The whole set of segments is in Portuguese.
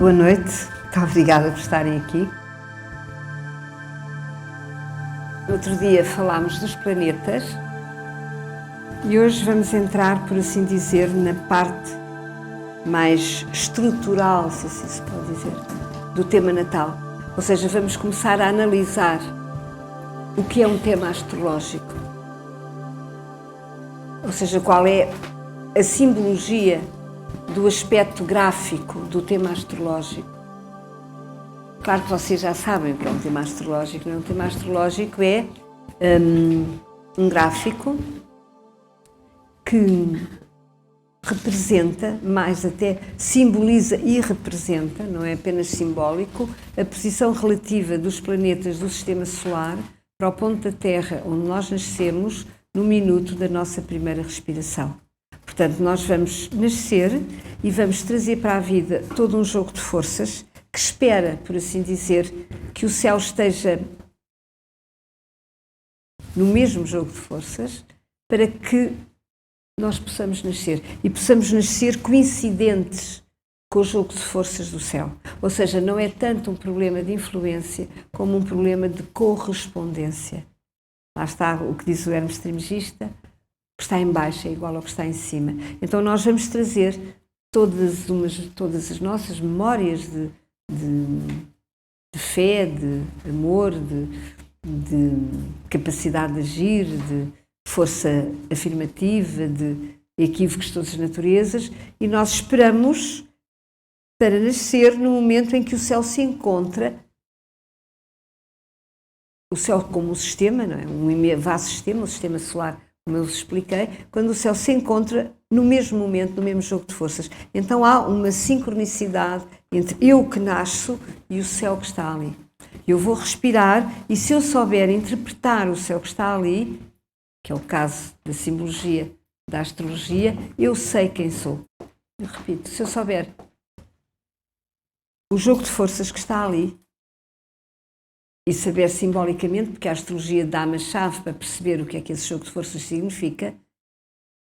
Boa noite, muito obrigada por estarem aqui. No outro dia falámos dos planetas e hoje vamos entrar, por assim dizer, na parte mais estrutural, se assim se pode dizer, do tema natal. Ou seja, vamos começar a analisar o que é um tema astrológico. Ou seja, qual é a simbologia do aspecto gráfico do tema astrológico. Claro que vocês já sabem o que é um tema astrológico. Um tema astrológico é um gráfico que representa, mais até simboliza e representa, não é apenas simbólico, a posição relativa dos planetas do Sistema Solar para o ponto da Terra onde nós nascemos no minuto da nossa primeira respiração. Portanto, nós vamos nascer e vamos trazer para a vida todo um jogo de forças que espera, por assim dizer, que o céu esteja no mesmo jogo de forças para que nós possamos nascer e possamos nascer coincidentes com o jogo de forças do céu. Ou seja, não é tanto um problema de influência como um problema de correspondência. Lá está o que diz o Hermes Trismegisto: o que está em baixo é igual ao que está em cima. Então nós vamos trazer todas as nossas memórias de fé, de amor, de capacidade de agir, de força afirmativa, de equívocos de todas as naturezas, e nós esperamos para nascer no momento em que o céu se encontra, o céu como um sistema, não é? Um vasto sistema, o sistema solar, como eu vos expliquei, quando o céu se encontra no mesmo momento, no mesmo jogo de forças. Então há uma sincronicidade entre eu que nasço e o céu que está ali. Eu vou respirar e se eu souber interpretar o céu que está ali, que é o caso da simbologia da astrologia, eu sei quem sou. Eu repito, se eu souber o jogo de forças que está ali e saber simbolicamente, porque a astrologia dá-me a chave para perceber o que é que esse jogo de forças significa,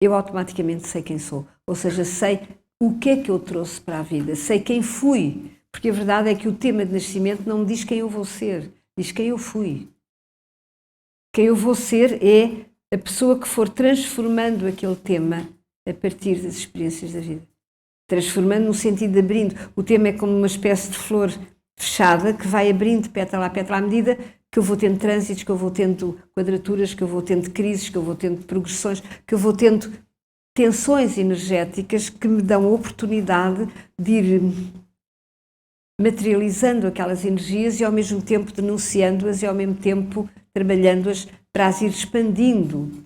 eu automaticamente sei quem sou. Ou seja, sei o que é que eu trouxe para a vida, sei quem fui, porque a verdade é que o tema de nascimento não me diz quem eu vou ser, diz quem eu fui. Quem eu vou ser é a pessoa que for transformando aquele tema a partir das experiências da vida. Transformando no sentido de abrindo. O tema é como uma espécie de flor fechada que vai abrindo pétala a pétala à medida que eu vou tendo trânsitos, que eu vou tendo quadraturas, que eu vou tendo crises, que eu vou tendo progressões, que eu vou tendo tensões energéticas que me dão a oportunidade de ir materializando aquelas energias e ao mesmo tempo denunciando-as e ao mesmo tempo trabalhando-as para as ir expandindo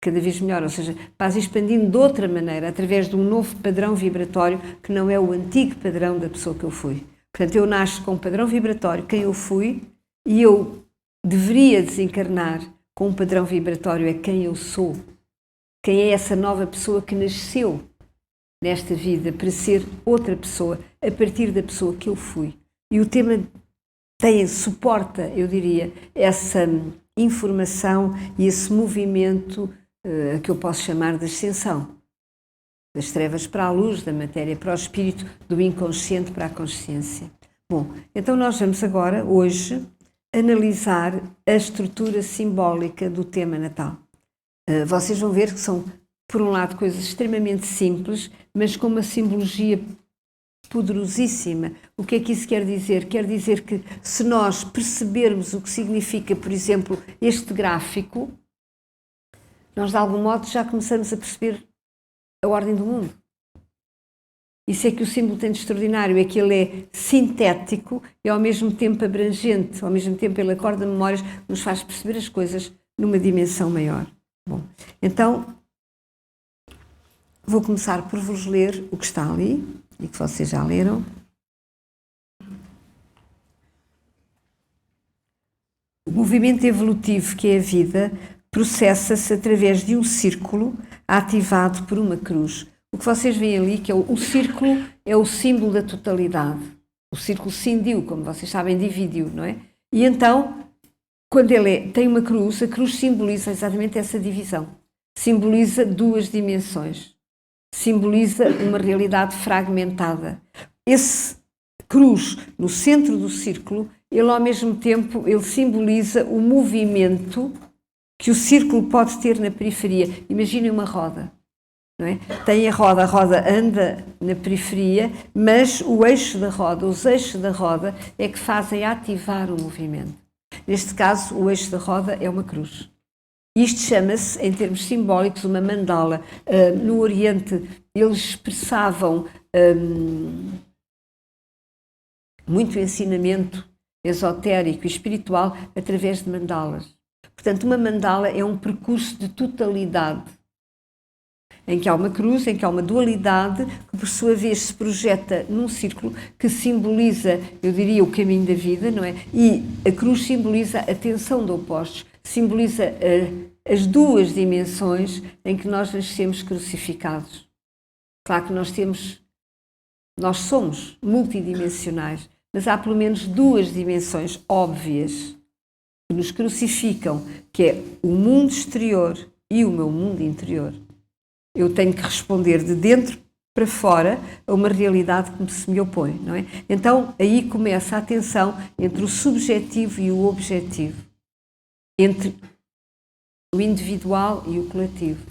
cada vez melhor, ou seja, para as ir expandindo de outra maneira, através de um novo padrão vibratório que não é o antigo padrão da pessoa que eu fui. Portanto, eu nasço com um padrão vibratório, quem eu fui, e eu deveria desencarnar com um padrão vibratório é quem eu sou. Quem é essa nova pessoa que nasceu nesta vida para ser outra pessoa, a partir da pessoa que eu fui. E o tema suporta, eu diria, essa informação e esse movimento que eu posso chamar de ascensão. Das trevas para a luz, da matéria para o espírito, do inconsciente para a consciência. Bom, então nós vamos agora, hoje, analisar a estrutura simbólica do tema natal. Vocês vão ver que são, por um lado, coisas extremamente simples, mas com uma simbologia poderosíssima. O que é que isso quer dizer? Quer dizer que se nós percebermos o que significa, por exemplo, este gráfico, nós de algum modo já começamos a perceber a ordem do mundo. Isso é que o símbolo tem de extraordinário, é que ele é sintético e ao mesmo tempo abrangente, ao mesmo tempo ele acorda memórias, nos faz perceber as coisas numa dimensão maior. Bom, então vou começar por vos ler o que está ali e que vocês já leram. O movimento evolutivo que é a vida processa-se através de um círculo ativado por uma cruz. O que vocês veem ali, que é o círculo, é o símbolo da totalidade. O círculo cindiu, como vocês sabem, dividiu, não é? E então, quando ele tem uma cruz, a cruz simboliza exatamente essa divisão. Simboliza duas dimensões. Simboliza uma realidade fragmentada. Esse cruz no centro do círculo, ele ao mesmo tempo ele simboliza o movimento que o círculo pode ter na periferia. Imaginem uma roda. Não é? Tem a roda anda na periferia, mas o eixo da roda, os eixos da roda é que fazem ativar o movimento. Neste caso, o eixo da roda é uma cruz. Isto chama-se, em termos simbólicos, uma mandala. No Oriente, eles expressavam muito ensinamento esotérico e espiritual através de mandalas. Portanto, uma mandala é um percurso de totalidade, em que há uma cruz, em que há uma dualidade, que por sua vez se projeta num círculo que simboliza, eu diria, o caminho da vida, não é? E a cruz simboliza a tensão de opostos, simboliza as duas dimensões em que nós nascemos crucificados. Claro que nós somos multidimensionais, mas há pelo menos duas dimensões óbvias que nos crucificam, que é o mundo exterior e o meu mundo interior. Eu tenho que responder de dentro para fora a uma realidade que se me opõe, não é? Então, aí começa a tensão entre o subjetivo e o objetivo, entre o individual e o coletivo,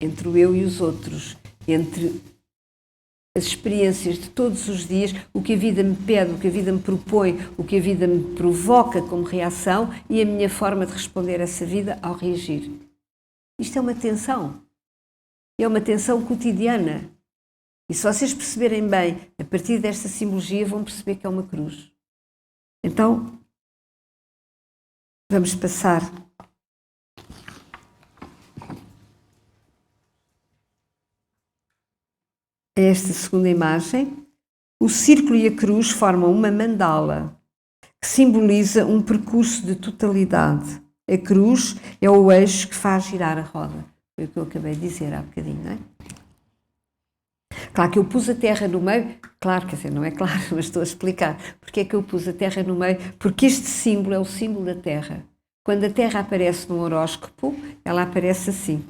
entre o eu e os outros, entre as experiências de todos os dias, o que a vida me pede, o que a vida me propõe, o que a vida me provoca como reação e a minha forma de responder a essa vida ao reagir. Isto é uma tensão. É uma tensão cotidiana. E se vocês perceberem bem, a partir desta simbologia, vão perceber que é uma cruz. Então, vamos passar a esta segunda imagem. O círculo e a cruz formam uma mandala que simboliza um percurso de totalidade. A cruz é o eixo que faz girar a roda. Foi o que eu acabei de dizer há bocadinho, não é? Claro que eu pus a terra no meio, claro, quer dizer, não é claro, mas estou a explicar. Porque é que eu pus a terra no meio? Porque este símbolo é o símbolo da terra. Quando a terra aparece no horóscopo, ela aparece assim.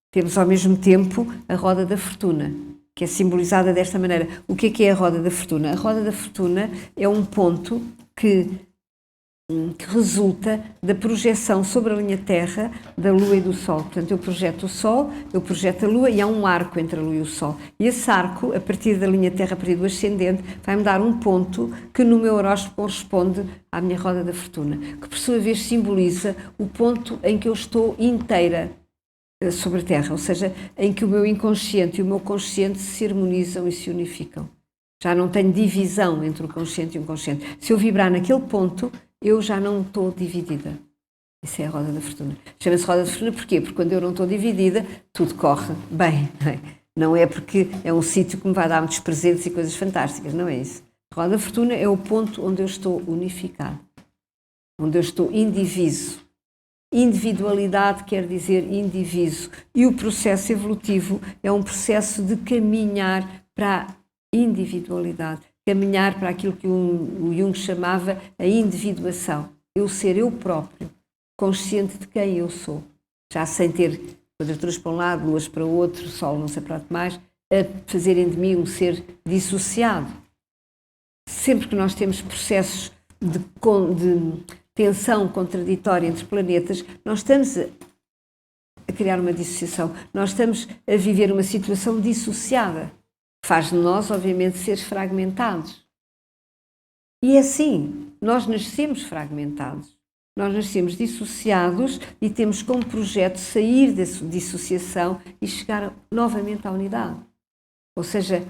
Temos ao mesmo tempo a roda da fortuna, que é simbolizada desta maneira. O que é a roda da fortuna? A roda da fortuna é um ponto que resulta da projeção sobre a linha Terra da Lua e do Sol. Portanto, eu projeto o Sol, eu projeto a Lua e há um arco entre a Lua e o Sol. E esse arco, a partir da linha Terra, a partir do ascendente, vai-me dar um ponto que no meu horóscopo corresponde à minha roda da fortuna, que por sua vez simboliza o ponto em que eu estou inteira sobre a Terra, ou seja, em que o meu inconsciente e o meu consciente se harmonizam e se unificam. Já não tenho divisão entre o consciente e o inconsciente. Se eu vibrar naquele ponto, eu já não estou dividida. Isso é a roda da fortuna. Chama-se roda da fortuna porquê? Porque quando eu não estou dividida, tudo corre bem. Não é porque é um sítio que me vai dar muitos presentes e coisas fantásticas, não é isso. A roda da fortuna é o ponto onde eu estou unificado, onde eu estou indiviso. Individualidade quer dizer indiviso. E o processo evolutivo é um processo de caminhar para a individualidade. Caminhar para aquilo que o Jung chamava a individuação. Eu ser eu próprio, consciente de quem eu sou. Já sem ter quadraturas para um lado, luas para o outro, sol não sei para onde mais, a fazerem de mim um ser dissociado. Sempre que nós temos processos de tensão contraditória entre planetas, nós estamos a criar uma dissociação. Nós estamos a viver uma situação dissociada. Faz de nós, obviamente, seres fragmentados. E é assim, nós nascemos fragmentados. Nós nascemos dissociados e temos como projeto sair dessa dissociação e chegar novamente à unidade. Ou seja,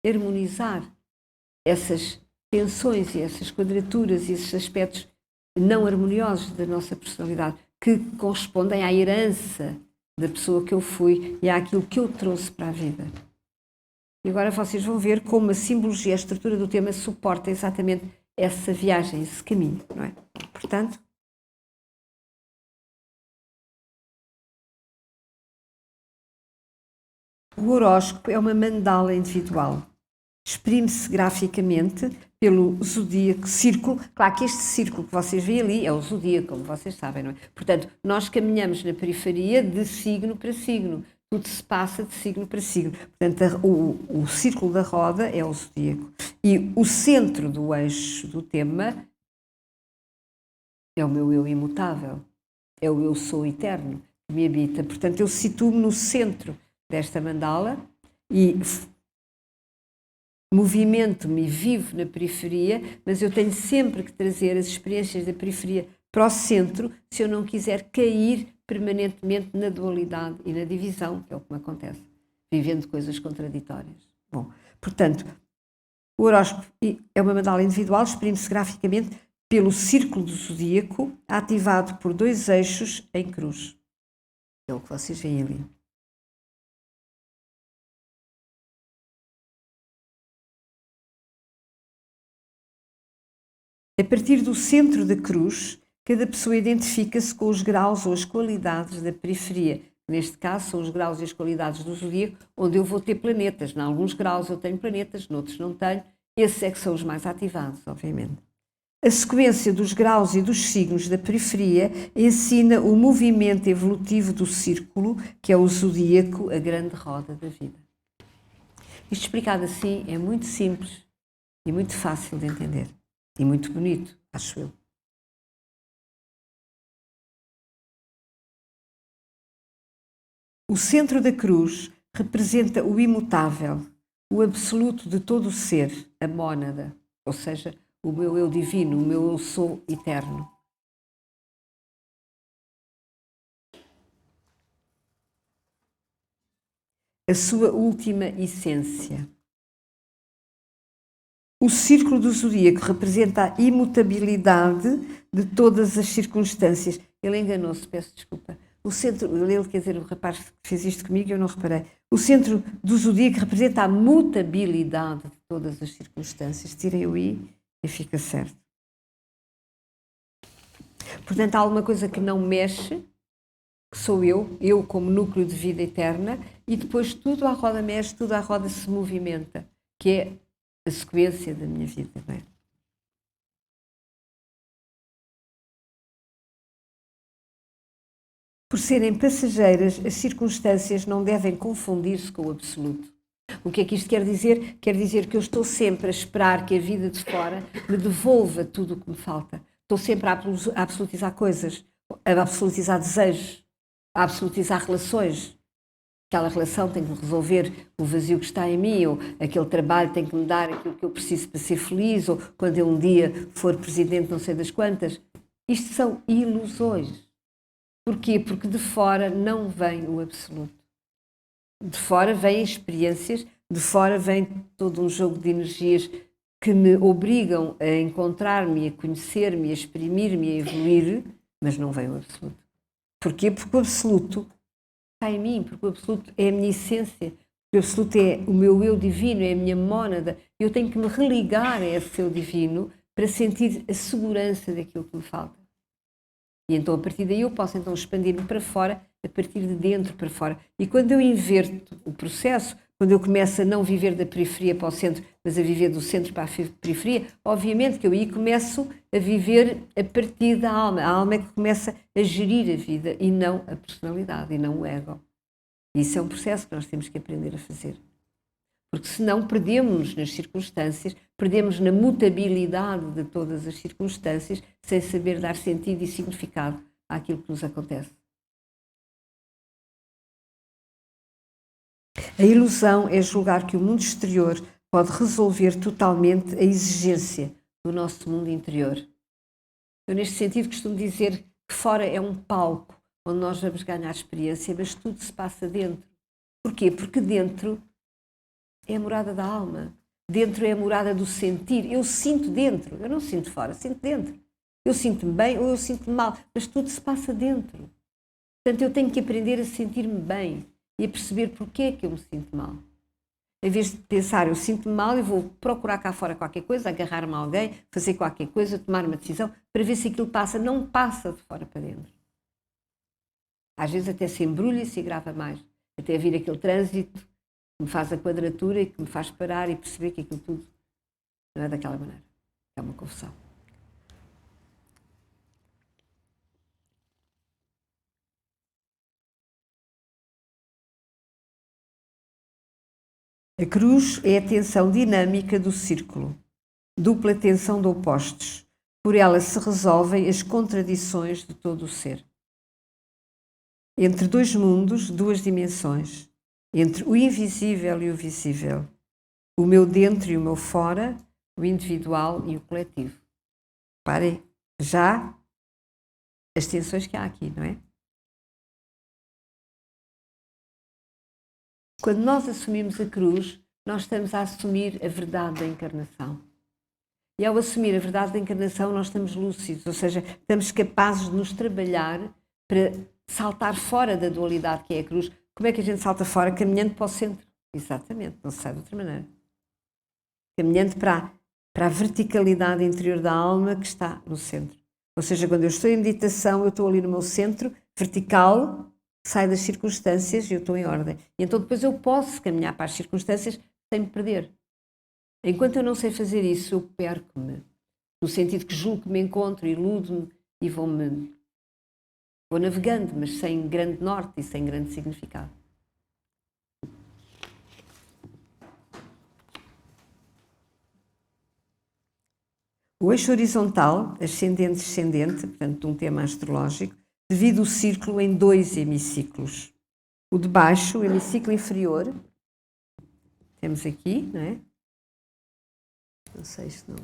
harmonizar essas tensões e essas quadraturas e esses aspectos não harmoniosos da nossa personalidade que correspondem à herança da pessoa que eu fui e àquilo que eu trouxe para a vida. E agora vocês vão ver como a simbologia, a estrutura do tema suporta exatamente essa viagem, esse caminho, não é? Portanto, o horóscopo é uma mandala individual. Exprime-se graficamente pelo zodíaco, círculo. Claro que este círculo que vocês veem ali é o zodíaco, como vocês sabem, não é? Portanto, nós caminhamos na periferia de signo para signo. tudo se passa de signo para signo. Portanto, o círculo da roda é o zodíaco. E o centro do eixo do tema é o meu eu imutável, é o eu sou eterno que me habita. Portanto, eu situo-me no centro desta mandala e movimento-me e vivo na periferia, mas eu tenho sempre que trazer as experiências da periferia para o centro se eu não quiser cair permanentemente na dualidade e na divisão, que é o que me acontece, vivendo coisas contraditórias. Bom, portanto, o horóscopo é uma mandala individual, exprime-se graficamente pelo círculo do zodíaco, ativado por 2 eixos em cruz. É o que vocês veem ali. A partir do centro da cruz, cada pessoa identifica-se com os graus ou as qualidades da periferia. Neste caso, são os graus e as qualidades do zodíaco, onde eu vou ter planetas. Em alguns graus eu tenho planetas, noutros não tenho. Esses é que são os mais ativados, obviamente. A sequência dos graus e dos signos da periferia ensina o movimento evolutivo do círculo, que é o zodíaco, a grande roda da vida. Isto explicado assim é muito simples e muito fácil de entender. E muito bonito, acho eu. O centro da cruz representa o imutável, o absoluto de todo o ser, a mônada, ou seja, o meu eu divino, o meu eu sou eterno. A sua última essência. O círculo do zodíaco representa a imutabilidade de todas as circunstâncias. Ele enganou-se, peço desculpa. O centro, ele quer dizer, o rapaz que fez isto comigo, eu não reparei. O centro do zodíaco representa a mutabilidade de todas as circunstâncias. Tirem o i e fica certo. Portanto, há alguma coisa que não mexe, que sou eu como núcleo de vida eterna, e depois tudo à roda mexe, tudo à roda se movimenta, que é a sequência da minha vida. Não é? Por serem passageiras, as circunstâncias não devem confundir-se com o absoluto. O que é que isto quer dizer? Quer dizer que eu estou sempre a esperar que a vida de fora me devolva tudo o que me falta. Estou sempre a absolutizar coisas, a absolutizar desejos, a absolutizar relações. Aquela relação tem que resolver o vazio que está em mim, ou aquele trabalho tem que me dar aquilo que eu preciso para ser feliz, ou quando eu um dia for presidente não sei das quantas. Isto são ilusões. Porquê? Porque de fora não vem o absoluto. De fora vêm experiências, de fora vem todo um jogo de energias que me obrigam a encontrar-me, a conhecer-me, a exprimir-me, a evoluir, mas não vem o absoluto. Porquê? Porque o absoluto está em mim, porque o absoluto é a minha essência, o absoluto é o meu eu divino, é a minha mônada. Eu tenho que me religar a esse eu divino para sentir a segurança daquilo que me falta. E então, a partir daí, eu posso então expandir-me para fora, a partir de dentro para fora. E quando eu inverto o processo, quando eu começo a não viver da periferia para o centro, mas a viver do centro para a periferia, obviamente que eu aí começo a viver a partir da alma. A alma é que começa a gerir a vida e não a personalidade, e não o ego. E isso é um processo que nós temos que aprender a fazer. Porque senão perdemos nas circunstâncias, perdemos na mutabilidade de todas as circunstâncias, sem saber dar sentido e significado àquilo que nos acontece. A ilusão é julgar que o mundo exterior pode resolver totalmente a exigência do nosso mundo interior. Eu, neste sentido, costumo dizer que fora é um palco onde nós vamos ganhar experiência, mas tudo se passa dentro. Porquê? Porque dentro é a morada da alma. Dentro é a morada do sentir. Eu sinto dentro, eu não sinto fora, sinto dentro. Eu sinto-me bem ou eu sinto-me mal, mas tudo se passa dentro. Portanto, eu tenho que aprender a sentir-me bem e a perceber porque é que eu me sinto mal. Em vez de pensar, eu sinto-me mal e vou procurar cá fora qualquer coisa, agarrar-me a alguém, fazer qualquer coisa, tomar uma decisão, para ver se aquilo passa. Não passa de fora para dentro. Às vezes até se embrulha e se agrava mais. Até vir aquele trânsito que me faz a quadratura e que me faz parar e perceber que aquilo tudo não é daquela maneira. É uma confusão. A cruz é a tensão dinâmica do círculo, dupla tensão de opostos. Por ela se resolvem as contradições de todo o ser. Entre dois mundos, duas dimensões. Entre o invisível e o visível. O meu dentro e o meu fora, o individual e o coletivo. Reparem, já as tensões que há aqui, não é? Quando nós assumimos a cruz, nós estamos a assumir a verdade da encarnação. E ao assumir a verdade da encarnação, nós estamos lúcidos, ou seja, estamos capazes de nos trabalhar para saltar fora da dualidade que é a cruz. Como é que a gente salta fora? Caminhando para o centro. Exatamente, não se sai de outra maneira. Caminhando para a verticalidade interior da alma que está no centro. Ou seja, quando eu estou em meditação, eu estou ali no meu centro, vertical, sai das circunstâncias e eu estou em ordem. E então depois eu posso caminhar para as circunstâncias sem me perder. Enquanto eu não sei fazer isso, eu perco-me. No sentido que julgo que me encontro, iludo-me e vou navegando, mas sem grande norte e sem grande significado. O eixo horizontal, ascendente-descendente, portanto, de um tema astrológico, divide o círculo em dois hemiciclos. O de baixo, o hemiciclo inferior, temos aqui, não é? Não sei se não.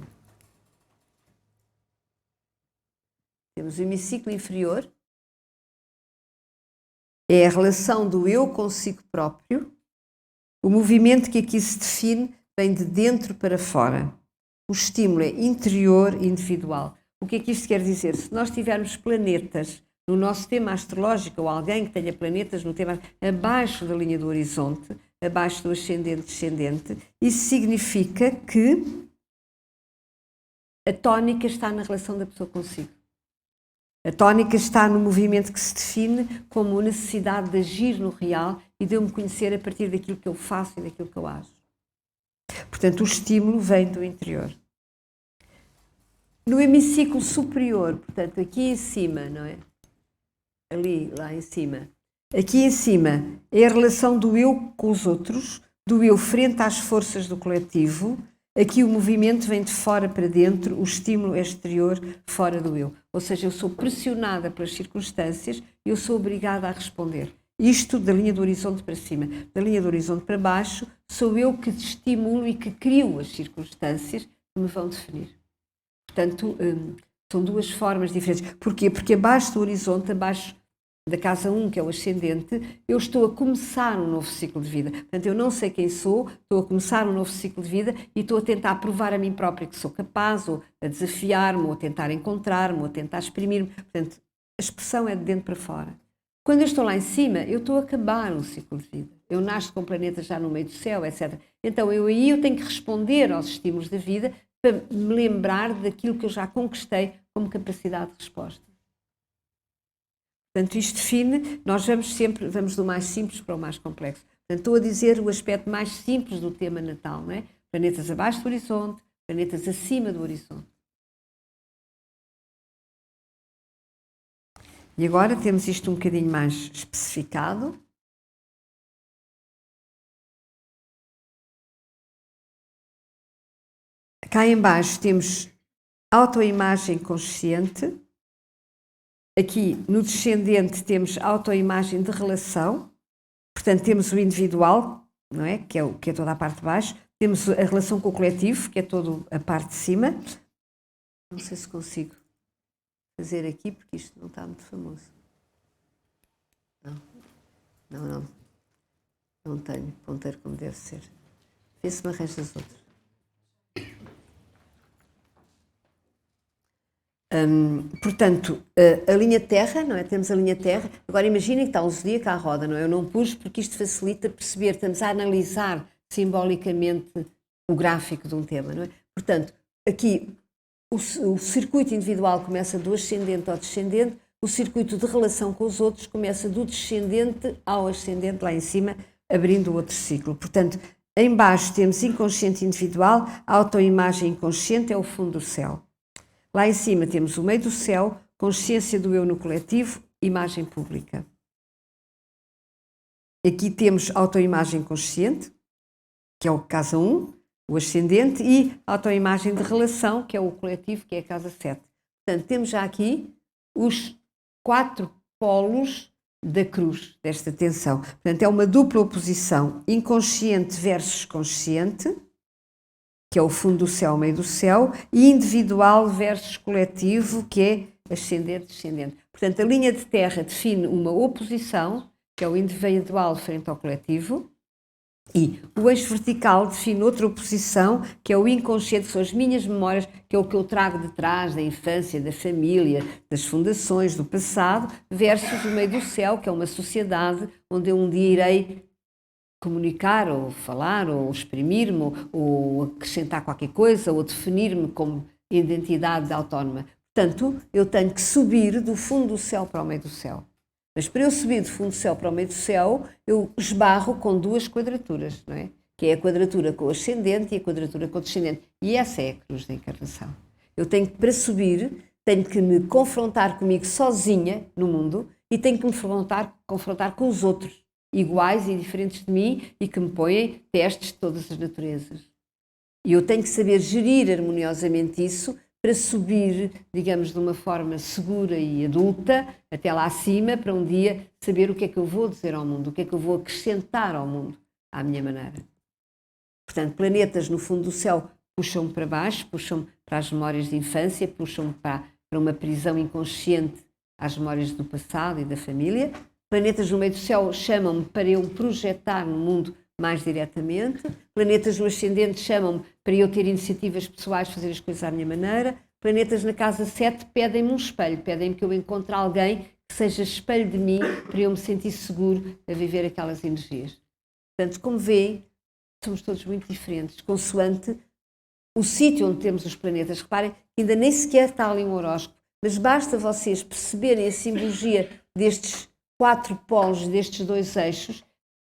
Temos o hemiciclo inferior, é a relação do eu consigo próprio, o movimento que aqui se define vem de dentro para fora. O estímulo é interior e individual. O que é que isto quer dizer? Se nós tivermos planetas no nosso tema astrológico, ou alguém que tenha planetas no tema abaixo da linha do horizonte, abaixo do ascendente-descendente, isso significa que a tónica está na relação da pessoa consigo. A tónica está no movimento que se define como a necessidade de agir no real e de eu me conhecer a partir daquilo que eu faço e daquilo que eu acho. Portanto, o estímulo vem do interior. No hemiciclo superior, portanto, aqui em cima, não é? Ali, lá em cima. Aqui em cima é a relação do eu com os outros, do eu frente às forças do coletivo. Aqui o movimento vem de fora para dentro, o estímulo é exterior, fora do eu. Ou seja, eu sou pressionada pelas circunstâncias e eu sou obrigada a responder. Isto da linha do horizonte para cima. Da linha do horizonte para baixo, sou eu que estimulo e que crio as circunstâncias que me vão definir. Portanto, são duas formas diferentes. Porquê? Porque abaixo do horizonte, abaixo da casa 1, que é o ascendente, eu estou a começar um novo ciclo de vida. Portanto, eu não sei quem sou, estou a começar um novo ciclo de vida e estou a tentar provar a mim própria que sou capaz, ou a desafiar-me, ou a tentar encontrar-me, ou a tentar exprimir-me. Portanto, a expressão é de dentro para fora. Quando eu estou lá em cima, eu estou a acabar um ciclo de vida. Eu nasço com planetas já no meio do céu, etc. Então, eu tenho que responder aos estímulos da vida para me lembrar daquilo que eu já conquistei como capacidade de resposta. Portanto, isto define, nós vamos do mais simples para o mais complexo. Portanto, estou a dizer o aspecto mais simples do tema natal, não é? Planetas abaixo do horizonte, planetas acima do horizonte. E agora temos isto um bocadinho mais especificado. Cá em baixo temos autoimagem consciente. Aqui no descendente temos autoimagem de relação. Portanto, temos o individual, não é? Que é toda a parte de baixo. Temos a relação com o coletivo, que é toda a parte de cima. Não sei se consigo fazer aqui, porque isto não está muito famoso. Não tenho ponteiro como deve ser. Vê se me arranja as outras. Portanto, a linha terra, não é? Temos a linha terra. Agora imaginem que está um zodíaco à roda, não é? Eu não pus porque isto facilita perceber, estamos a analisar simbolicamente o gráfico de um tema, não é? Portanto, aqui o circuito individual começa do ascendente ao descendente, o circuito de relação com os outros começa do descendente ao ascendente, lá em cima, abrindo outro ciclo. Portanto, em baixo temos inconsciente individual, autoimagem inconsciente é o fundo do céu. Lá em cima temos o meio do céu, consciência do eu no coletivo, imagem pública. Aqui temos autoimagem consciente, que é o casa 1, o ascendente, e a autoimagem de relação, que é o coletivo, que é a casa 7. Portanto, temos já aqui os 4 polos da cruz, desta tensão. Portanto, é uma dupla oposição, inconsciente versus consciente, que é o fundo do céu, meio do céu, e individual versus coletivo, que é ascendente-descendente. Portanto, a linha de terra define uma oposição, que é o individual frente ao coletivo, e o eixo vertical define outra oposição, que é o inconsciente, que são as minhas memórias, que é o que eu trago de trás da infância, da família, das fundações, do passado, versus o meio do céu, que é uma sociedade onde eu um dia irei comunicar, ou falar, ou exprimir-me, ou acrescentar qualquer coisa, ou definir-me como identidade autónoma. Portanto, eu tenho que subir do fundo do céu para o meio do céu. Mas para eu subir do fundo do céu para o meio do céu, eu esbarro com 2 quadraturas, não é? Que é a quadratura com o ascendente e a quadratura com o descendente. E essa é a cruz da encarnação. Eu tenho que, para subir, tenho que me confrontar comigo sozinha no mundo e tenho que me confrontar com os outros, iguais e diferentes de mim e que me põem testes de todas as naturezas. E eu tenho que saber gerir harmoniosamente isso para subir, digamos, de uma forma segura e adulta, até lá acima, para um dia saber o que é que eu vou dizer ao mundo, o que é que eu vou acrescentar ao mundo, à minha maneira. Portanto, planetas no fundo do céu puxam-me para baixo, puxam-me para as memórias de infância, puxam-me para uma prisão inconsciente às memórias do passado e da família. Planetas no meio do céu chamam-me para eu projetar no mundo mais diretamente. Planetas no ascendente chamam-me para eu ter iniciativas pessoais, fazer as coisas à minha maneira. Planetas na casa 7 pedem-me um espelho, pedem-me que eu encontre alguém que seja espelho de mim para eu me sentir seguro a viver aquelas energias. Portanto, como veem, somos todos muito diferentes, consoante o sítio onde temos os planetas. Reparem, ainda nem sequer está ali um horóscopo, mas basta vocês perceberem a simbologia destes 4 polos, destes 2 eixos,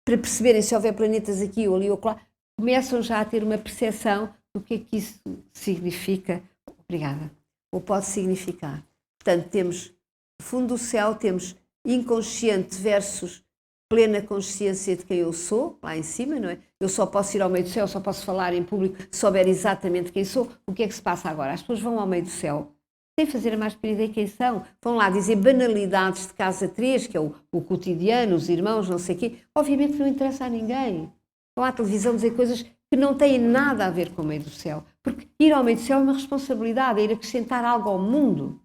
para perceberem se houver planetas aqui ou ali ou lá, começam já a ter uma percepção do que é que isso significa. Obrigada. Ou pode significar. Portanto, temos fundo do céu, temos inconsciente versus plena consciência de quem eu sou, lá em cima, não é? Eu só posso ir ao meio do céu, só posso falar em público se souber exatamente quem sou. O que é que se passa agora? As pessoas vão ao meio do céu sem fazer a mais pequena ideia quem são. Vão lá dizer banalidades de casa 3, que é o cotidiano, os irmãos, não sei o quê. Obviamente não interessa a ninguém. Vão à televisão dizer coisas que não têm nada a ver com o meio do céu. Porque ir ao meio do céu é uma responsabilidade, é ir acrescentar algo ao mundo.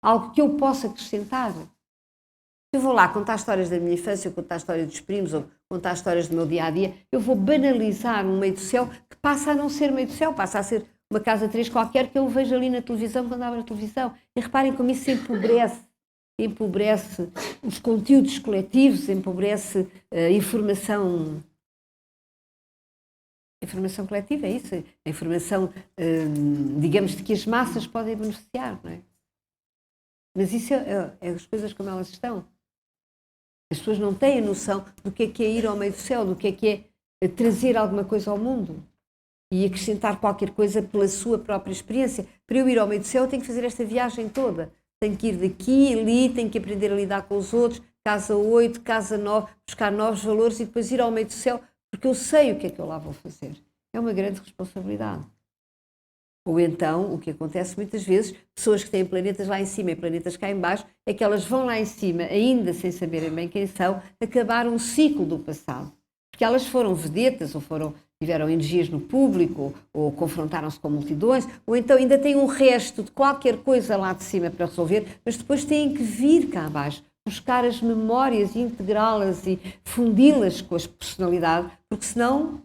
Algo que eu possa acrescentar. Eu vou lá contar histórias da minha infância, ou contar a história dos primos, ou contar histórias do meu dia-a-dia. Eu vou banalizar um meio do céu que passa a não ser meio do céu, passa a ser uma casa 3 qualquer que eu vejo ali na televisão quando abro a televisão. E reparem como isso empobrece os conteúdos coletivos, empobrece a informação. A informação coletiva é isso, a informação, digamos, de que as massas podem beneficiar, não é? Mas isso é as coisas como elas estão. As pessoas não têm a noção do que é ir ao meio do céu, do que é trazer alguma coisa ao mundo e acrescentar qualquer coisa pela sua própria experiência. Para eu ir ao meio do céu, eu tenho que fazer esta viagem toda. Tenho que ir daqui, ali, tenho que aprender a lidar com os outros, casa 8, casa 9, buscar novos valores e depois ir ao meio do céu, porque eu sei o que é que eu lá vou fazer. É uma grande responsabilidade. Ou então, o que acontece muitas vezes, pessoas que têm planetas lá em cima e planetas cá em baixo, é que elas vão lá em cima, ainda sem saberem bem quem são, acabar um ciclo do passado. Porque elas foram vedetas, ou tiveram energias no público, ou confrontaram-se com multidões, ou então ainda têm um resto de qualquer coisa lá de cima para resolver, mas depois têm que vir cá abaixo, buscar as memórias, integrá-las e fundi-las com a personalidade, porque senão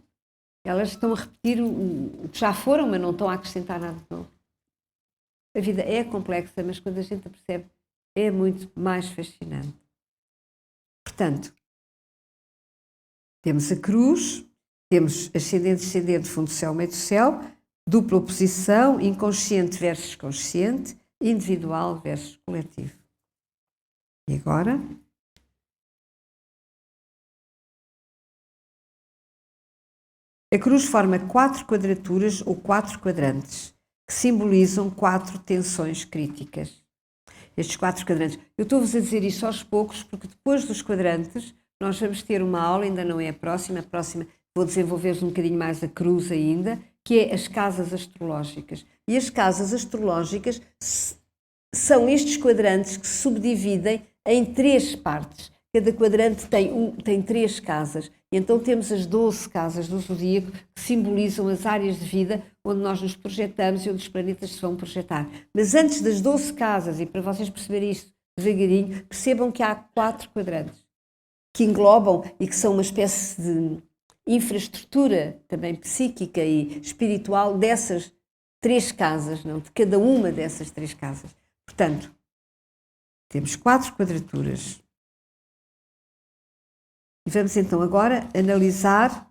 elas estão a repetir o que já foram, mas não estão a acrescentar nada de novo. A vida é complexa, mas quando a gente a percebe, é muito mais fascinante. Portanto, temos a cruz, temos ascendente, descendente, fundo do céu, meio do céu, dupla oposição, inconsciente versus consciente, individual versus coletivo. E agora? A cruz forma 4 quadraturas ou 4 quadrantes, que simbolizam 4 tensões críticas. Estes 4 quadrantes. Eu estou-vos a dizer isto aos poucos, porque depois dos quadrantes nós vamos ter uma aula, ainda não é a próxima vou desenvolver um bocadinho mais a cruz ainda, que é as casas astrológicas. E as casas astrológicas são estes quadrantes que se subdividem em 3 partes. Cada quadrante tem 3 casas. E então temos as 12 casas do zodíaco que simbolizam as áreas de vida onde nós nos projetamos e onde os planetas se vão projetar. Mas antes das 12 casas, e para vocês perceberem isto devagarinho, percebam que há 4 quadrantes que englobam e que são uma espécie de infraestrutura também psíquica e espiritual dessas 3 casas, não? De cada uma dessas 3 casas. Portanto, temos 4 quadraturas. E vamos então agora analisar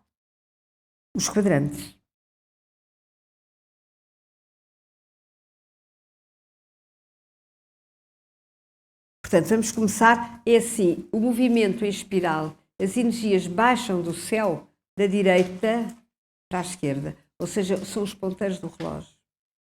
os quadrantes. Portanto, vamos começar, é assim, o movimento em espiral, as energias baixam do céu da direita para a esquerda, ou seja, são os ponteiros do relógio.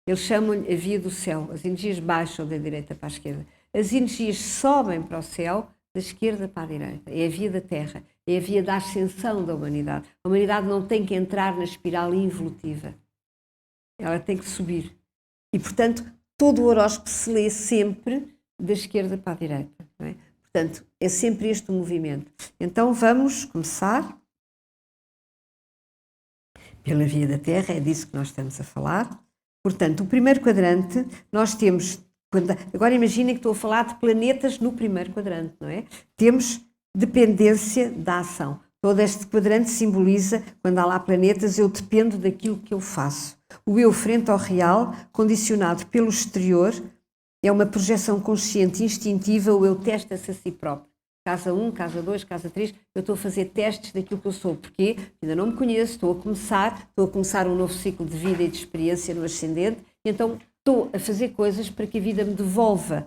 Eles chamam-lhe a via do céu, as energias baixam da direita para a esquerda. As energias sobem para o céu da esquerda para a direita, é a via da Terra, é a via da ascensão da humanidade. A humanidade não tem que entrar na espiral involutiva, ela tem que subir. E, portanto, todo o horóscopo se lê sempre da esquerda para a direita. Não é? Portanto, é sempre este o movimento. Então, vamos começar pela via da Terra, é disso que nós estamos a falar. Portanto, o primeiro quadrante, nós temos... Agora imaginem que estou a falar de planetas no primeiro quadrante, não é? Temos dependência da ação. Todo este quadrante simboliza, quando há lá planetas, eu dependo daquilo que eu faço. O eu frente ao real, condicionado pelo exterior, é uma projeção consciente, instintiva, o eu testa-se a si próprio. Casa 1, casa 2, casa 3, eu estou a fazer testes daquilo que eu sou. Porquê? Ainda não me conheço, estou a começar um novo ciclo de vida e de experiência no ascendente, e então estou a fazer coisas para que a vida me devolva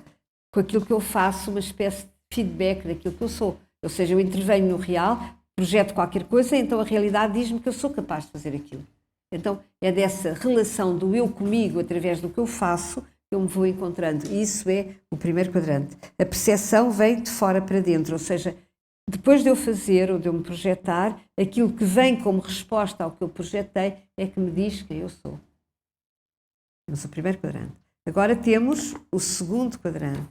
com aquilo que eu faço, uma espécie de feedback daquilo que eu sou. Ou seja, eu intervenho no real, projeto qualquer coisa, então a realidade diz-me que eu sou capaz de fazer aquilo. Então é dessa relação do eu comigo, através do que eu faço, eu me vou encontrando. E isso é o primeiro quadrante. A percepção vem de fora para dentro, ou seja, depois de eu fazer ou de eu me projetar, aquilo que vem como resposta ao que eu projetei é que me diz quem eu sou. Temos o primeiro quadrante. Agora temos o segundo quadrante.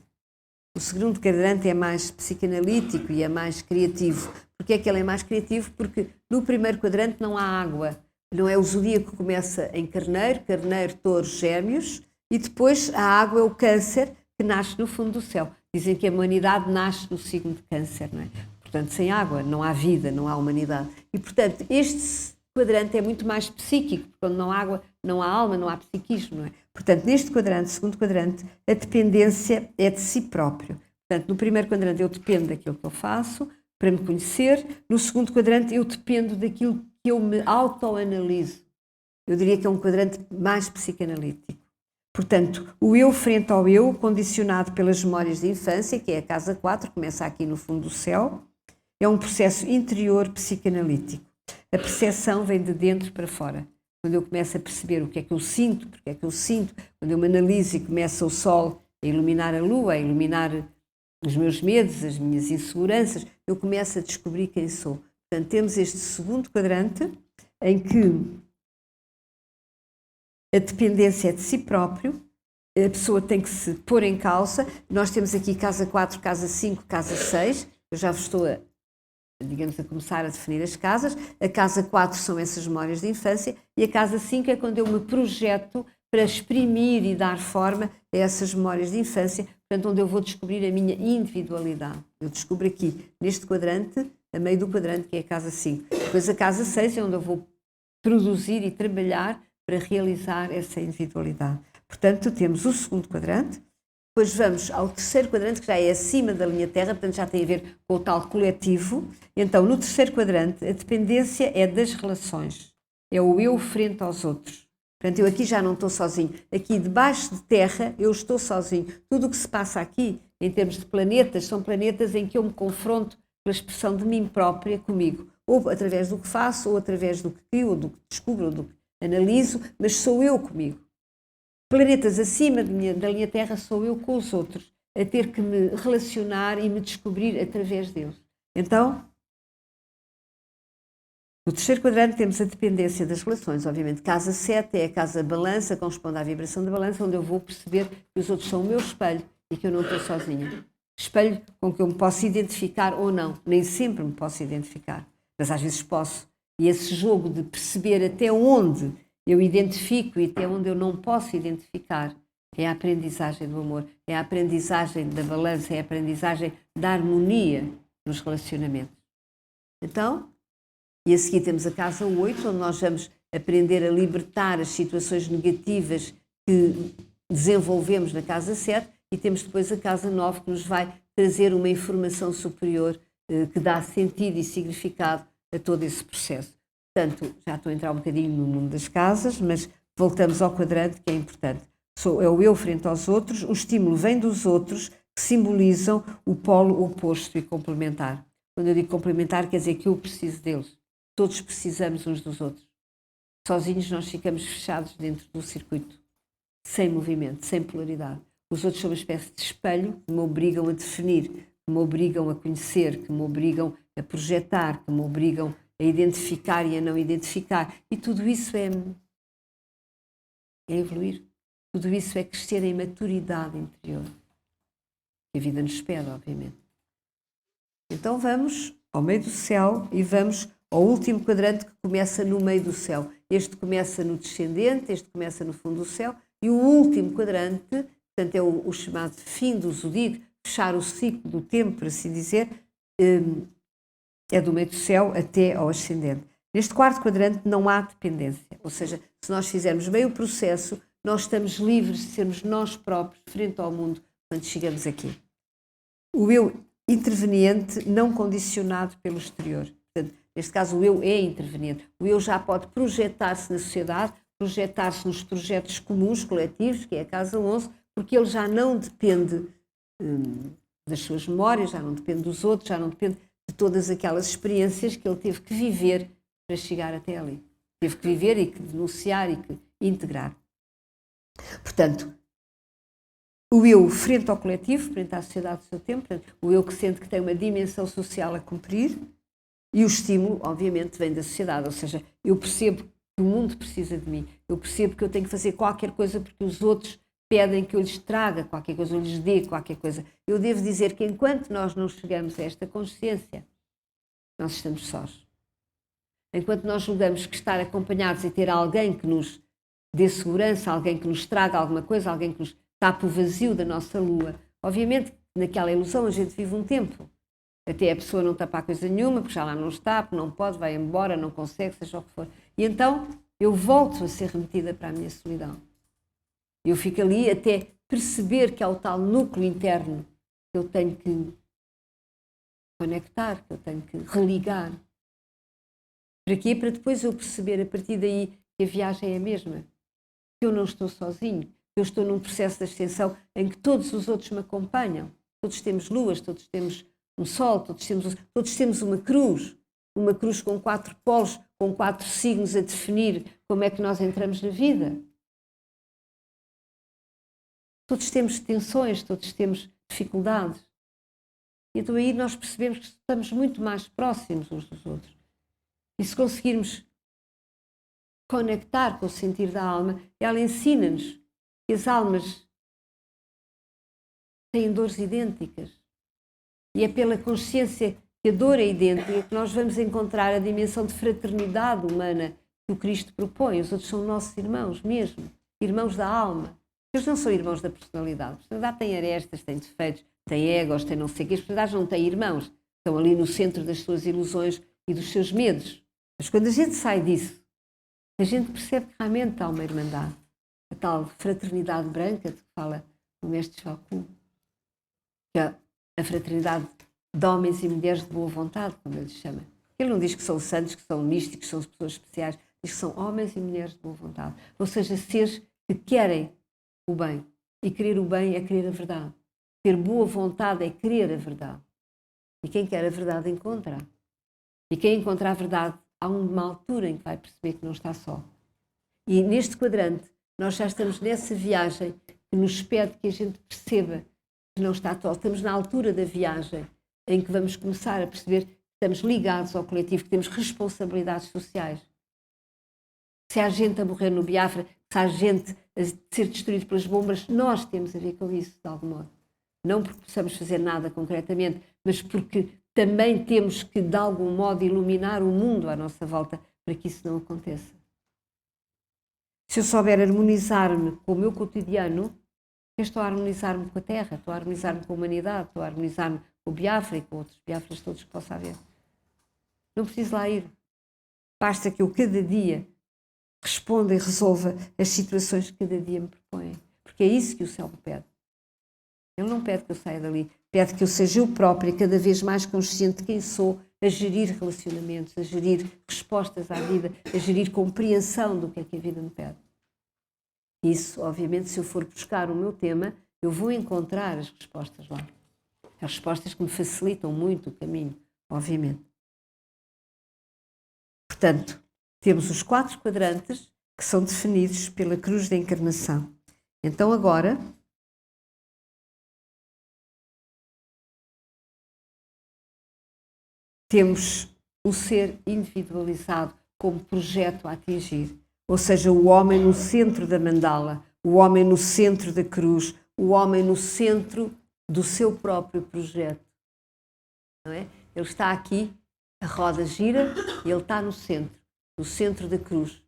O segundo quadrante é mais psicanalítico e é mais criativo. Porquê é que ele é mais criativo? Porque no primeiro quadrante não há água. Não é o zodíaco que começa em Carneiro, Carneiro, Touro, Gêmeos, e depois a água é o Câncer, que nasce no fundo do céu. Dizem que a humanidade nasce no signo de Câncer, não é? Portanto, sem água não há vida, não há humanidade. E, portanto, este quadrante é muito mais psíquico, porque quando não há água, não há alma, não há psiquismo, não é? Portanto, neste quadrante, segundo quadrante, a dependência é de si próprio. Portanto, no primeiro quadrante eu dependo daquilo que eu faço para me conhecer. No segundo quadrante eu dependo daquilo que eu me autoanaliso. Eu diria que é um quadrante mais psicanalítico. Portanto, o eu frente ao eu, condicionado pelas memórias de infância, que é a casa 4, começa aqui no fundo do céu, é um processo interior psicanalítico. A percepção vem de dentro para fora. Quando eu começo a perceber o que é que eu sinto, porque é que eu sinto, quando eu me analiso e começa o sol a iluminar a lua, a iluminar os meus medos, as minhas inseguranças, eu começo a descobrir quem sou. Portanto, temos este segundo quadrante em que a dependência é de si próprio, a pessoa tem que se pôr em causa. Nós temos aqui casa 4, casa 5, casa 6. Eu já vos estou a começar a definir as casas. A casa 4 são essas memórias de infância e a casa 5 é quando eu me projeto para exprimir e dar forma a essas memórias de infância, portanto, onde eu vou descobrir a minha individualidade. Eu descubro aqui, neste quadrante, a meio do quadrante, que é a casa 5. Depois a casa 6 é onde eu vou produzir e trabalhar para realizar essa individualidade. Portanto, temos o segundo quadrante, depois vamos ao terceiro quadrante, que já é acima da linha Terra, portanto já tem a ver com o tal coletivo. Então, no terceiro quadrante, a dependência é das relações, é o eu frente aos outros. Portanto, eu aqui já não estou sozinho. Aqui, debaixo de terra, eu estou sozinho. Tudo o que se passa aqui, em termos de planetas, são planetas em que eu me confronto pela expressão de mim própria comigo. Ou através do que faço, ou através do que crio, ou do que descubro, ou do que analiso, mas sou eu comigo. Planetas acima da linha Terra sou eu com os outros, a ter que me relacionar e me descobrir através deles. Então, No terceiro quadrante temos a dependência das relações. Obviamente, casa 7 é a casa balança, corresponde à vibração da balança, onde eu vou perceber que os outros são o meu espelho e que eu não estou sozinha. Espelho com que eu me posso identificar ou não. Nem sempre me posso identificar, mas às vezes posso. E esse jogo de perceber até onde eu identifico e até onde eu não posso identificar é a aprendizagem do amor, é a aprendizagem da balança, é a aprendizagem da harmonia nos relacionamentos. Então, e a seguir temos a casa 8, onde nós vamos aprender a libertar as situações negativas que desenvolvemos na casa 7, e temos depois a casa 9, que nos vai trazer uma informação superior que dá sentido e significado a todo esse processo. Portanto, já estou a entrar um bocadinho no mundo das casas, mas voltamos ao quadrante, que é importante. É o eu frente aos outros, o estímulo vem dos outros, que simbolizam o polo oposto e complementar. Quando eu digo complementar, quer dizer que eu preciso deles. Todos precisamos uns dos outros. Sozinhos nós ficamos fechados dentro do circuito, sem movimento, sem polaridade. Os outros são uma espécie de espelho que me obrigam a definir, que me obrigam a conhecer, que me obrigam a projetar, que me obrigam a identificar e a não identificar. E tudo isso é evoluir. Tudo isso é crescer em maturidade interior. Que a vida nos pede, obviamente. Então vamos ao meio do céu e vamos ao último quadrante, que começa no meio do céu. Este começa no descendente, este começa no fundo do céu, e o último quadrante, portanto é o chamado fim do zodíaco, fechar o ciclo do tempo, por assim dizer, é do meio do céu até ao ascendente. Neste quarto quadrante não há dependência, ou seja, se nós fizermos bem o processo, nós estamos livres de sermos nós próprios frente ao mundo quando chegamos aqui. O eu interveniente não condicionado pelo exterior. Portanto, neste caso, o eu é interveniente. O eu já pode projetar-se na sociedade, projetar-se nos projetos comuns, coletivos, que é a casa 11, porque ele já não depende das suas memórias, já não depende dos outros, já não depende de todas aquelas experiências que ele teve que viver para chegar até ali. Teve que viver e que denunciar e que integrar. Portanto, o eu frente ao coletivo, frente à sociedade do seu tempo, o eu que sente que tem uma dimensão social a cumprir, e o estímulo, obviamente, vem da sociedade, ou seja, eu percebo que o mundo precisa de mim, eu percebo que eu tenho que fazer qualquer coisa porque os outros pedem que eu lhes traga qualquer coisa, eu lhes dê qualquer coisa. Eu devo dizer que enquanto nós não chegamos a esta consciência, nós estamos sós. Enquanto nós julgamos que estar acompanhados e ter alguém que nos dê segurança, alguém que nos traga alguma coisa, alguém que nos tape o vazio da nossa lua. Obviamente, naquela ilusão a gente vive um tempo. Até a pessoa não tapar coisa nenhuma, porque já lá não está, porque não pode, vai embora, não consegue, seja o que for. E então eu volto a ser remetida para a minha solidão. Eu fico ali até perceber que há o tal núcleo interno que eu tenho que conectar, que eu tenho que religar. Para quê? Para depois eu perceber a partir daí que a viagem é a mesma. Que eu não estou sozinho, que eu estou num processo de ascensão em que todos os outros me acompanham. Todos temos luas, todos temos um sol, todos temos uma cruz com 4 polos, com 4 signos a definir como é que nós entramos na vida. Todos temos tensões, todos temos dificuldades. E então aí nós percebemos que estamos muito mais próximos uns dos outros. E se conseguirmos conectar com o sentir da alma, ela ensina-nos que as almas têm dores idênticas. E é pela consciência que a dor é idêntica que nós vamos encontrar a dimensão de fraternidade humana que o Cristo propõe. Os outros são nossos irmãos mesmo, irmãos da alma. Eles não são irmãos da personalidade. A personalidade tem arestas, tem defeitos, tem egos, tem não sei o quê. As personalidades não têm irmãos. Estão ali no centro das suas ilusões e dos seus medos. Mas quando a gente sai disso, a gente percebe que realmente há uma irmandade. A tal fraternidade branca de que fala o mestre Choku. Que é a fraternidade de homens e mulheres de boa vontade, como ele chama. Ele não diz que são santos, que são místicos, que são pessoas especiais. Diz que são homens e mulheres de boa vontade. Ou seja, seres que querem o bem. E querer o bem é querer a verdade. Ter boa vontade é querer a verdade. E quem quer a verdade encontra. E quem encontra a verdade, há uma altura em que vai perceber que não está só. E neste quadrante, nós já estamos nessa viagem que nos pede que a gente perceba que não está só. Estamos na altura da viagem em que vamos começar a perceber que estamos ligados ao coletivo, que temos responsabilidades sociais. Se há gente a morrer no Biafra, se há gente a ser destruída pelas bombas, nós temos a ver com isso, de algum modo. Não porque possamos fazer nada concretamente, mas porque também temos que, de algum modo, iluminar o mundo à nossa volta para que isso não aconteça. Se eu souber harmonizar-me com o meu cotidiano, eu estou a harmonizar-me com a Terra, estou a harmonizar-me com a humanidade, estou a harmonizar-me com o Biafra e com outros Biafras todos que possa haver. Não preciso lá ir. Basta que eu, cada dia, responda e resolva as situações que cada dia me propõem. Porque é isso que o céu me pede. Ele não pede que eu saia dali, pede que eu seja eu própria, cada vez mais consciente de quem sou, a gerir relacionamentos, a gerir respostas à vida, a gerir compreensão do que é que a vida me pede. Isso, obviamente, se eu for buscar o meu tema, eu vou encontrar as respostas lá. As respostas que me facilitam muito o caminho, obviamente. Portanto, temos os 4 quadrantes que são definidos pela cruz da encarnação. Então agora, temos o ser individualizado como projeto a atingir. Ou seja, o homem no centro da mandala, o homem no centro da cruz, o homem no centro do seu próprio projeto. Não é? Ele está aqui, a roda gira e ele está no centro da cruz.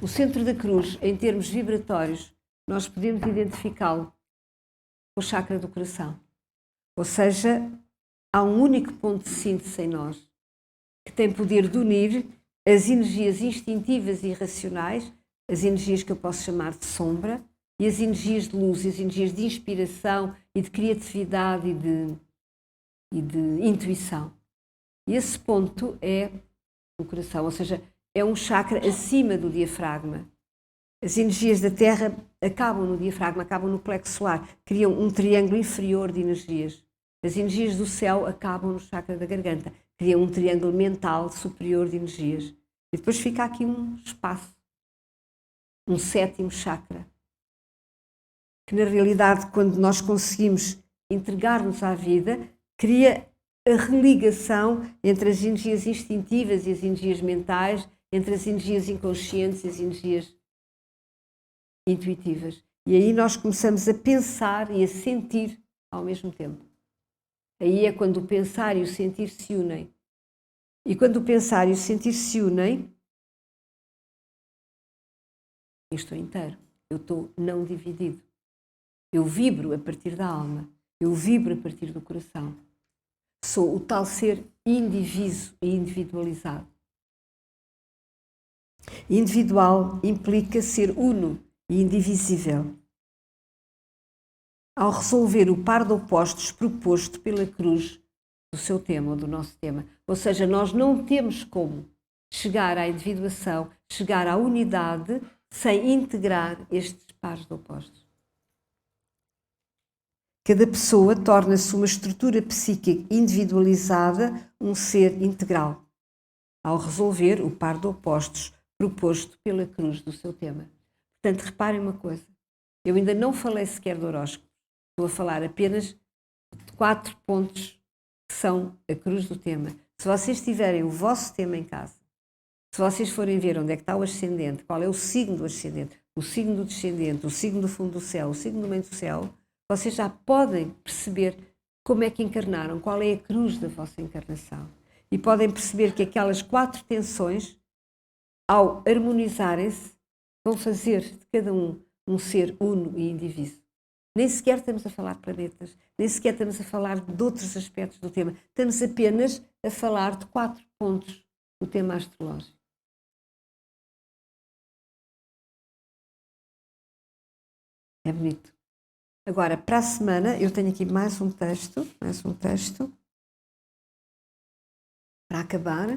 O centro da cruz, em termos vibratórios, nós podemos identificá-lo com o chakra do coração. Ou seja, há um único ponto de síntese em nós que tem poder de unir as energias instintivas e irracionais, as energias que eu posso chamar de sombra, e as energias de luz, as energias de inspiração e de criatividade e de intuição. E esse ponto é o coração, ou seja, é um chakra acima do diafragma. As energias da Terra acabam no diafragma, acabam no plexo solar, criam um triângulo inferior de energias. As energias do céu acabam no chakra da garganta, criam um triângulo mental superior de energias. E depois fica aqui um espaço, um 7º chakra, que na realidade, quando nós conseguimos entregar-nos à vida, cria a religação entre as energias instintivas e as energias mentais, entre as energias inconscientes e as energias intuitivas. E aí nós começamos a pensar e a sentir ao mesmo tempo. Aí é quando o pensar e o sentir se unem. E quando o pensar e o sentir se unem, eu estou inteiro, eu estou não dividido. Eu vibro a partir da alma, eu vibro a partir do coração. Sou o tal ser indiviso e individualizado. Individual implica ser uno e indivisível. Ao resolver o par de opostos proposto pela cruz do seu tema ou do nosso tema. Ou seja, nós não temos como chegar à individuação, chegar à unidade, sem integrar estes pares de opostos. Cada pessoa torna-se uma estrutura psíquica individualizada, um ser integral, ao resolver o par de opostos proposto pela cruz do seu tema. Portanto, reparem uma coisa, eu ainda não falei sequer do horóscopo, estou a falar apenas de 4 pontos que são a cruz do tema. Se vocês tiverem o vosso tema em casa, se vocês forem ver onde é que está o ascendente, qual é o signo do ascendente, o signo do descendente, o signo do fundo do céu, o signo do meio do céu, vocês já podem perceber como é que encarnaram, qual é a cruz da vossa encarnação. E podem perceber que aquelas 4 tensões, ao harmonizarem-se, vão fazer de cada um ser uno e indiviso. Nem sequer estamos a falar de planetas, nem sequer estamos a falar de outros aspectos do tema. Estamos apenas a falar de 4 pontos do tema astrológico. É bonito. Agora, para a semana, eu tenho aqui mais um texto para acabar.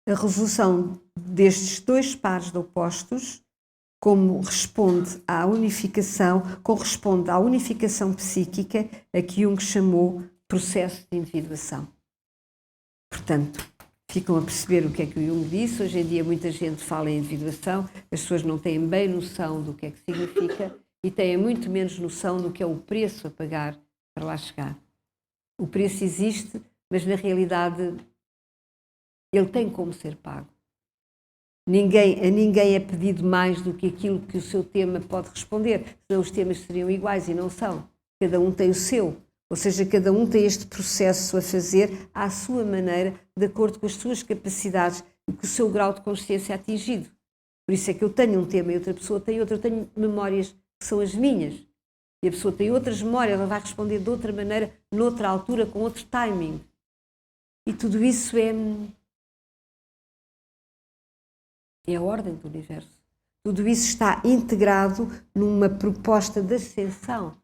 A resolução destes 2 pares de opostos, como responde à unificação, corresponde à unificação psíquica a que Jung chamou processo de individuação. Portanto, ficam a perceber o que é que o Jung disse. Hoje em dia muita gente fala em individuação, as pessoas não têm bem noção do que é que significa e têm muito menos noção do que é o preço a pagar para lá chegar. O preço existe, mas na realidade ele tem como ser pago. A ninguém é pedido mais do que aquilo que o seu tema pode responder, senão os temas seriam iguais e não são. Cada um tem o seu, ou seja, cada um tem este processo a fazer à sua maneira, de acordo com as suas capacidades e com o seu grau de consciência atingido. Por isso é que eu tenho um tema e outra pessoa tem outro, eu tenho memórias que são as minhas, e a pessoa tem outras memórias, ela vai responder de outra maneira, noutra altura, com outro timing. E tudo isso é a ordem do universo. Tudo isso está integrado numa proposta de ascensão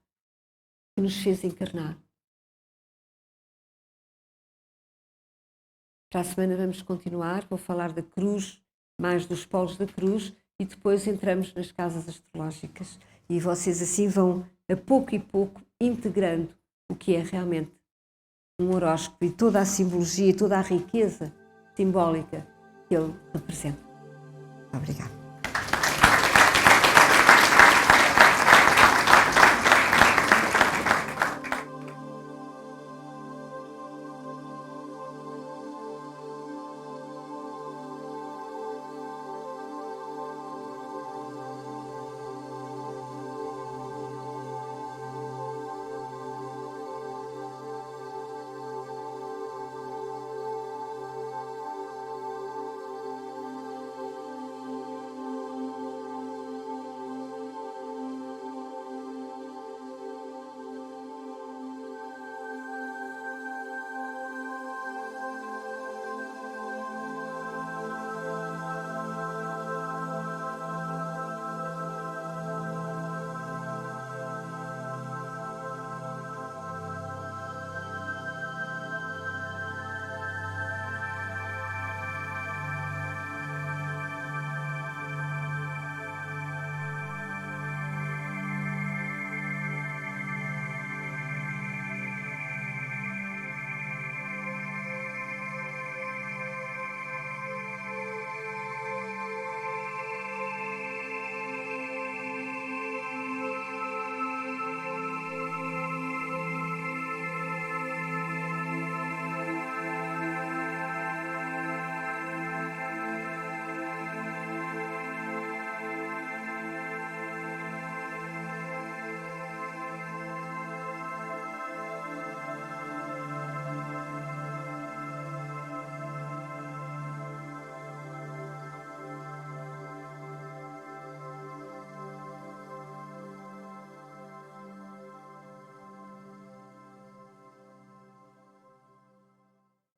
que nos fez encarnar. Para a semana vamos continuar, vou falar da cruz, mais dos polos da cruz, e depois entramos nas casas astrológicas. E vocês assim vão, a pouco e pouco, integrando o que é realmente um horóscopo e toda a simbologia, toda a riqueza simbólica que ele representa. Obrigada.